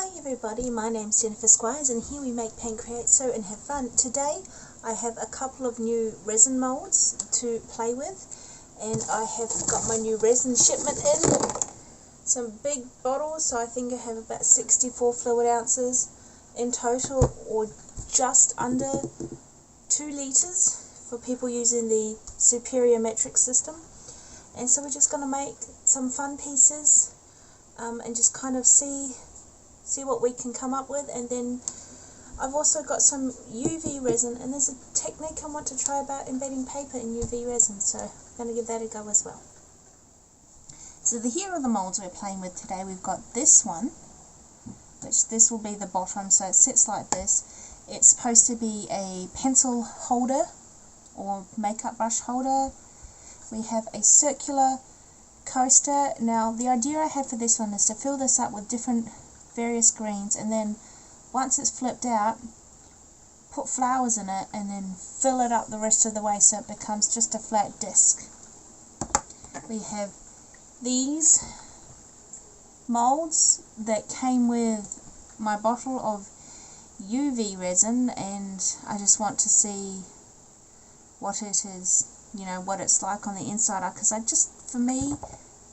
Hi everybody, my name's Jennifer Squires and here we make, paint, create, sew and have fun. Today I have a couple of new resin molds to play with, and I have got my new resin shipment in. Some big bottles, so I think I have about 64 fluid ounces in total, or just under 2 litres for people using the superior metric system. And so we're just going to make some fun pieces and just kind of see what we can come up with. And then I've also got some UV resin, and there's a technique I want to try about embedding paper in UV resin, so I'm going to give that a go as well. So here are the molds we're playing with today. We've got this one, which this will be the bottom, so it sits like this. It's supposed to be a pencil holder or makeup brush holder. We have a circular coaster. Now the idea I have for this one is to fill this up with different various greens, and then once it's flipped out, put flowers in it and then fill it up the rest of the way so it becomes just a flat disc. We have these molds that came with my bottle of UV resin, and I just want to see what it is, you know, what it's like on the inside, because I just, for me,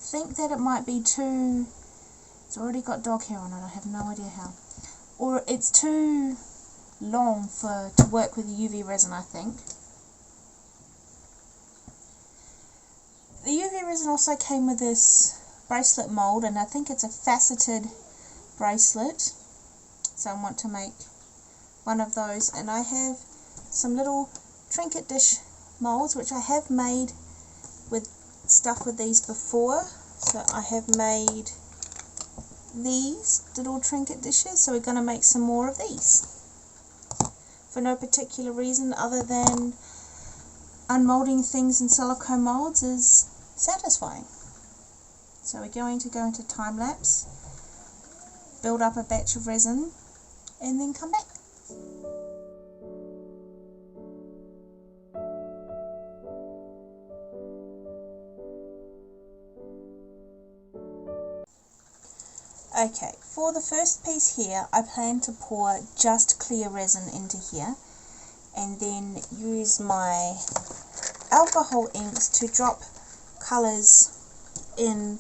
think that it might be too, it's already got dog hair on it, I have no idea how, or it's too long to work with UV resin, I think. The UV resin also came with this bracelet mold, and I think it's a faceted bracelet, so I want to make one of those. And I have some little trinket dish molds which I have made with stuff with these before. So I have made these little trinket dishes, so we're going to make some more of these for no particular reason other than unmolding things in silicone molds is satisfying. So we're going to go into time lapse, build up a batch of resin, and then come back. Okay, for the first piece here, I plan to pour just clear resin into here, and then use my alcohol inks to drop colours in,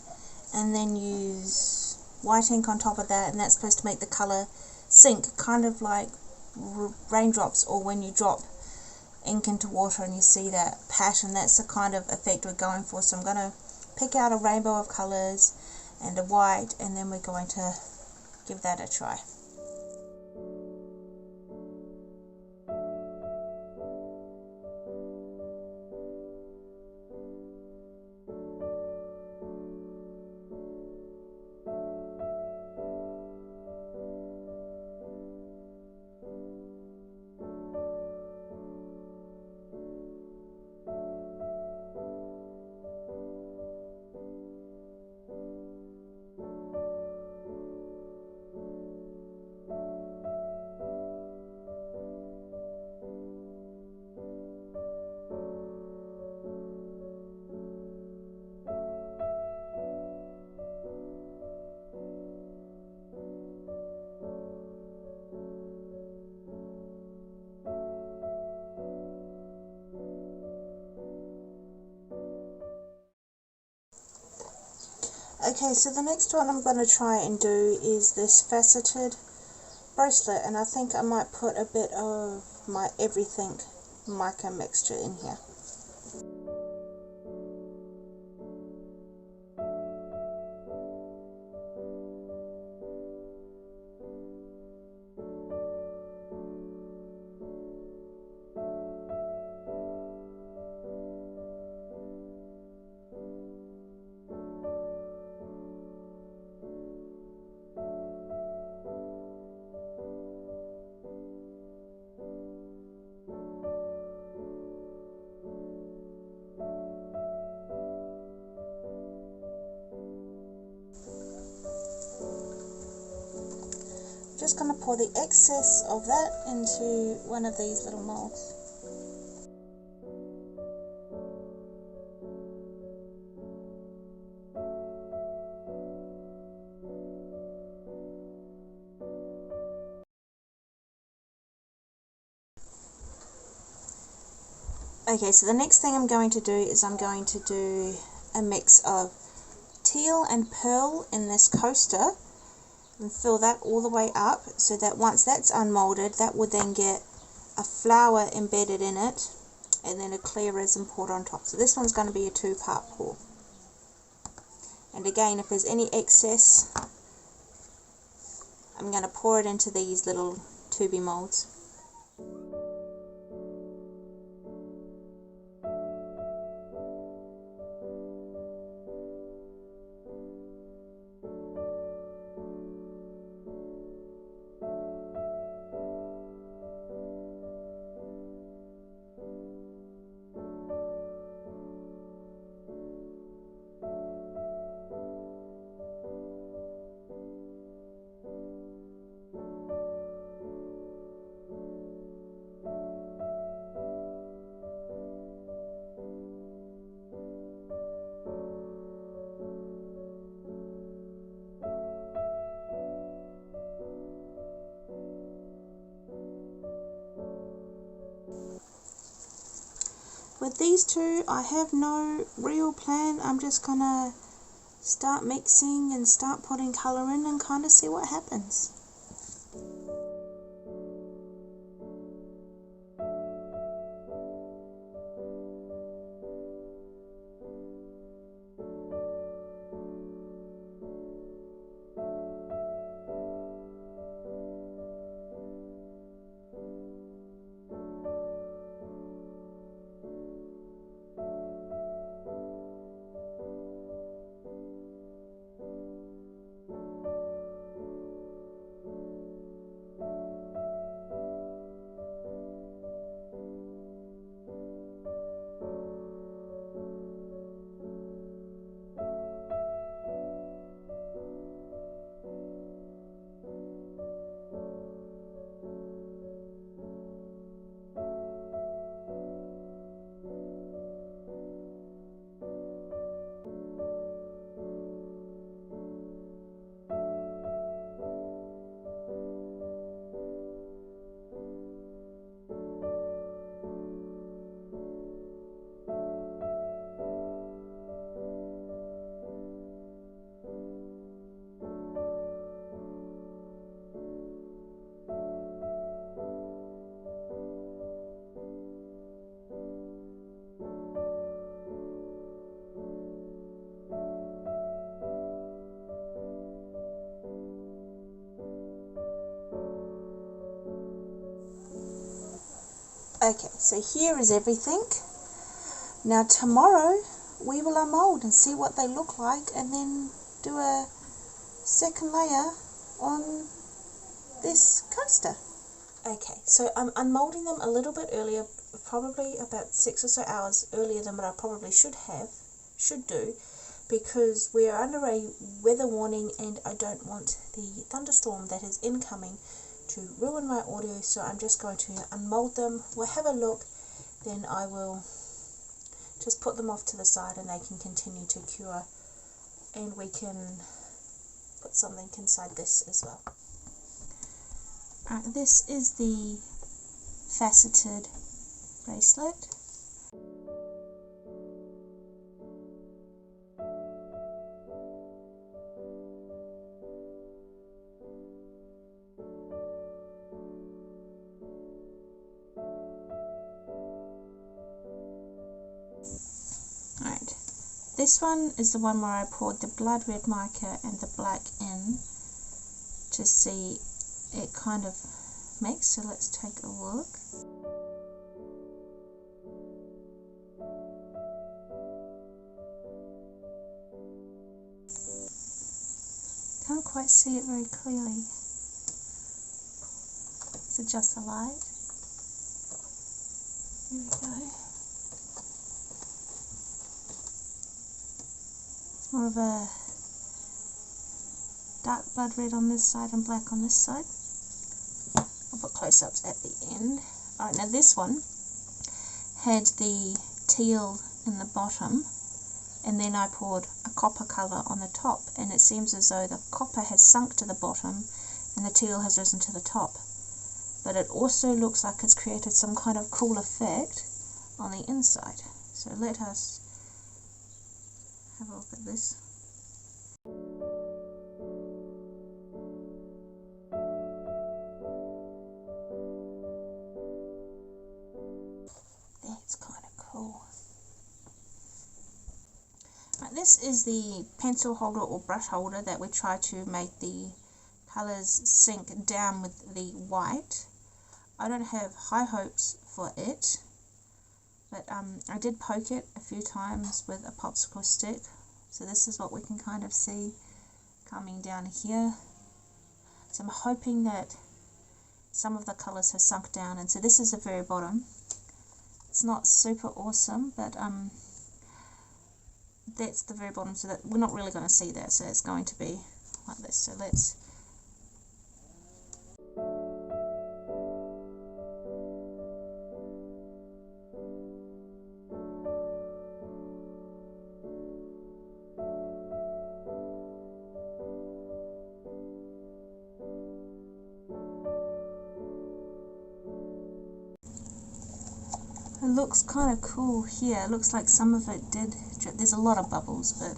and then use white ink on top of that, and that's supposed to make the colour sink, kind of like raindrops, or when you drop ink into water and you see that pattern. That's the kind of effect we're going for. So I'm going to pick out a rainbow of colours and a white, and then we're going to give that a try. Okay, so the next one I'm going to try and do is this faceted bracelet, and I think I might put a bit of my everything mica mixture in here. Just going to pour the excess of that into one of these little molds. Okay, so the next thing I'm going to do is I'm going to do a mix of teal and pearl in this coaster and fill that all the way up so that once that's unmolded, that would then get a flower embedded in it and then a clear resin poured on top. So this one's going to be a 2-part pour. And again, if there's any excess, I'm going to pour it into these little tubey molds. With these two, I have no real plan. I'm just gonna start mixing and start putting colour in and kind of see what happens. Okay, so here is everything. Now tomorrow we will unmold and see what they look like and then do a second layer on this coaster. Okay, so I'm unmolding them a little bit earlier, probably about 6 or so hours earlier than what I probably should do, because we are under a weather warning and I don't want the thunderstorm that is incoming to ruin my audio, so I'm just going to unmold them. We'll have a look, then I will just put them off to the side and they can continue to cure, and we can put something inside this as well. This is the faceted bracelet. Alright, this one is the one where I poured the blood red mica and the black in to see it kind of makes, so let's take a look. Can't quite see it very clearly. Let's adjust the light. Here we go. It's more of a dark blood red on this side and black on this side. I'll put close-ups at the end. Alright, now this one had the teal in the bottom, and then I poured a copper colour on the top, and it seems as though the copper has sunk to the bottom and the teal has risen to the top. But it also looks like it's created some kind of cool effect on the inside. So let us have a look at this. That's kind of cool. Right, this is the pencil holder or brush holder that we try to make the colours sink down with the white. I don't have high hopes for it, but I did poke it a few times with a popsicle stick. So this is what we can kind of see coming down here. So I'm hoping that some of the colours have sunk down, and so this is the very bottom. It's not super awesome, but that's the very bottom, so that we're not really going to see that, so it's going to be like this. So let's it looks kind of cool here. It looks like some of it did drip. There's a lot of bubbles, but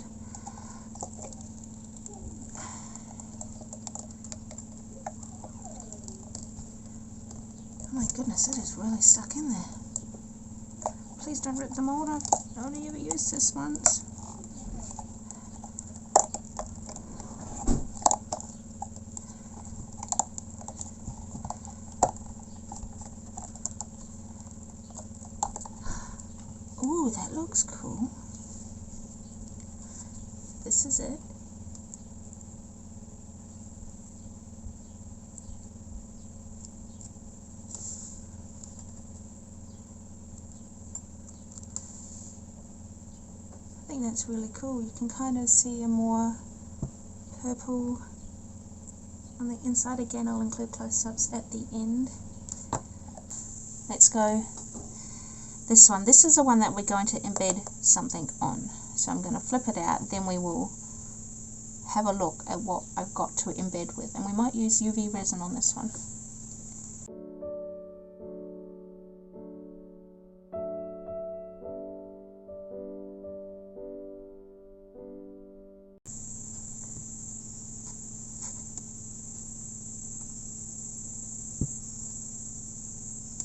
oh my goodness, it is really stuck in there. Please don't rip the mold. I've only ever used this once. Ooh, that looks cool. This is it. I think that's really cool. You can kind of see a more purple on the inside. Again, I'll include close-ups at the end. Let's go this one. This is the one that we're going to embed something on. So I'm going to flip it out, then we will have a look at what I've got to embed with. And we might use UV resin on this one.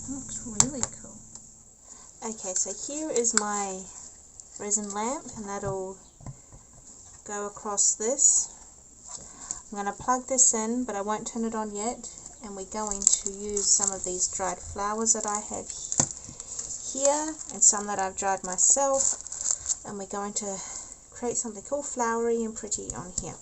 That looks really cool. Okay, so here is my resin lamp, and that'll go across this. I'm going to plug this in, but I won't turn it on yet, and we're going to use some of these dried flowers that I have here and some that I've dried myself, and we're going to create something all flowery and pretty on here.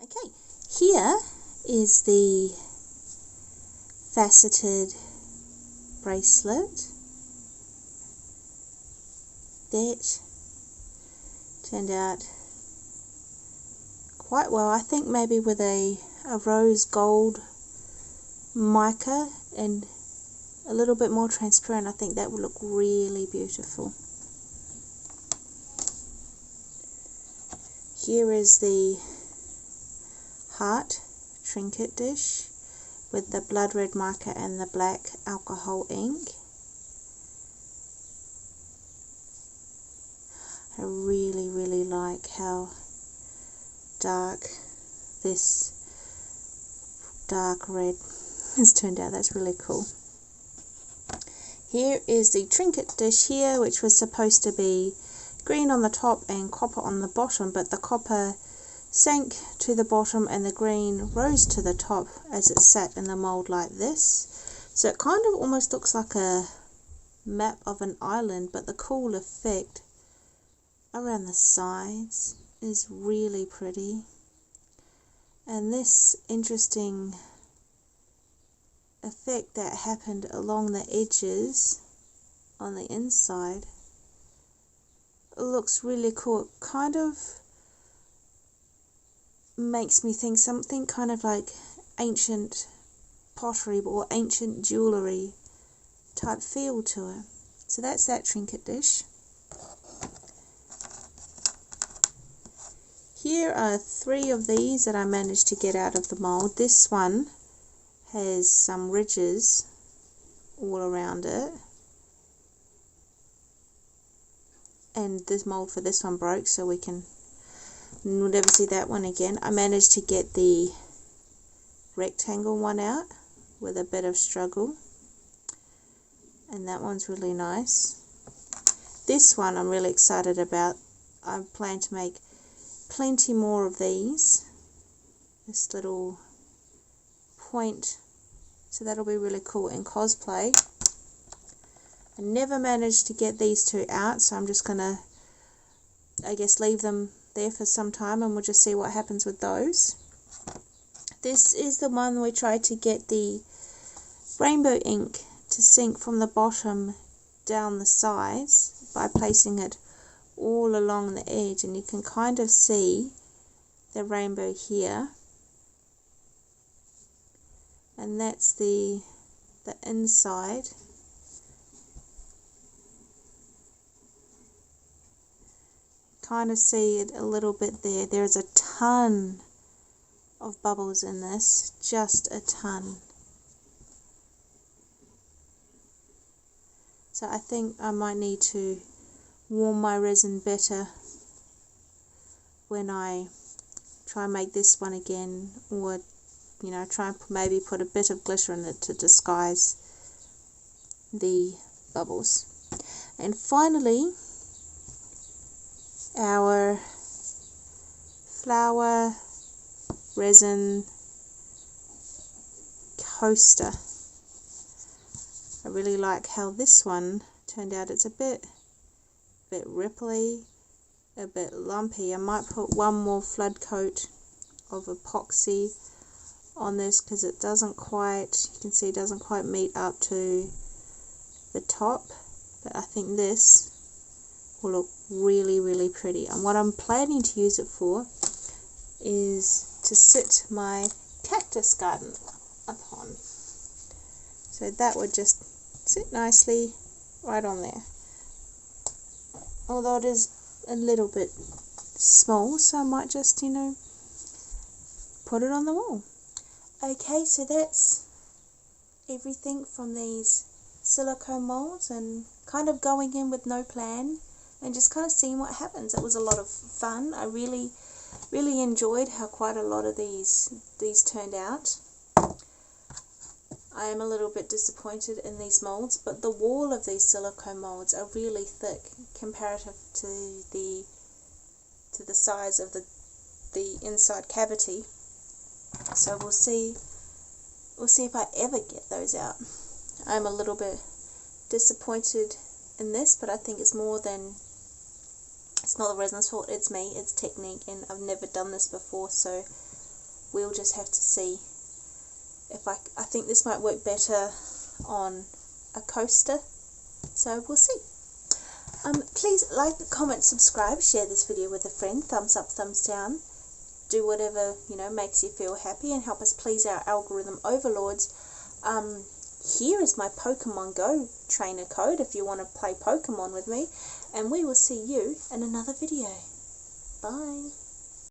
Okay, here is the faceted bracelet. that. Turned out quite well. I think maybe with a rose gold mica and a little bit more transparent, I think that would look really beautiful. Here is the heart trinket dish with the blood red mica and the black alcohol ink. I really like how dark this dark red has turned out. That's really cool. Here is the trinket dish here, which was supposed to be green on the top and copper on the bottom, but the copper sank to the bottom and the green rose to the top as it sat in the mold like this. So it kind of almost looks like a map of an island, but the cool effect around the sides is really pretty. And this interesting effect that happened along the edges on the inside, it looks really cool. It kind of makes me think something kind of like ancient pottery or ancient jewellery type feel to it. So that's that trinket dish. Here are 3 of these that I managed to get out of the mold. This one has some ridges all around it, and this mold for this one broke, so we'll never see that one again. I managed to get the rectangle one out with a bit of struggle, and that one's really nice. This one I'm really excited about. I plan to make plenty more of these, this little point, so that'll be really cool in cosplay. I never managed to get these 2 out, so I'm just gonna, I guess, leave them there for some time and we'll just see what happens with those. This is the one we tried to get the rainbow ink to sink from the bottom down the sides by placing it all along the edge, and you can kind of see the rainbow here, and that's the inside. Kind of see it a little bit there. There's a ton of bubbles in this, just a ton. So I think I might need to warm my resin better when I try and make this one again, or try and maybe put a bit of glitter in it to disguise the bubbles. And finally, our flower resin coaster. I really like how this one turned out. It's a bit ripply, a bit lumpy. I might put one more flood coat of epoxy on this because it doesn't quite, you can see it doesn't quite meet up to the top, but I think this will look really pretty. And what I'm planning to use it for is to sit my cactus garden upon. So that would just sit nicely right on there. Although it is a little bit small, so I might just, put it on the wall. Okay, so that's everything from these silicone molds, and kind of going in with no plan and just kind of seeing what happens. It was a lot of fun. I really enjoyed how quite a lot of these turned out. I am a little bit disappointed in these molds, but the wall of these silicone molds are really thick comparative to the size of the inside cavity. So we'll see if I ever get those out. I'm a little bit disappointed in this, but I think it's not the resin's fault, it's me, it's technique, and I've never done this before, so we'll just have to see. If I think this might work better on a coaster, so we'll see. Please like, comment, subscribe, share this video with a friend, thumbs up, thumbs down. Do whatever, makes you feel happy and help us please our algorithm overlords. Here is my Pokemon Go trainer code if you want to play Pokemon with me. And we will see you in another video. Bye.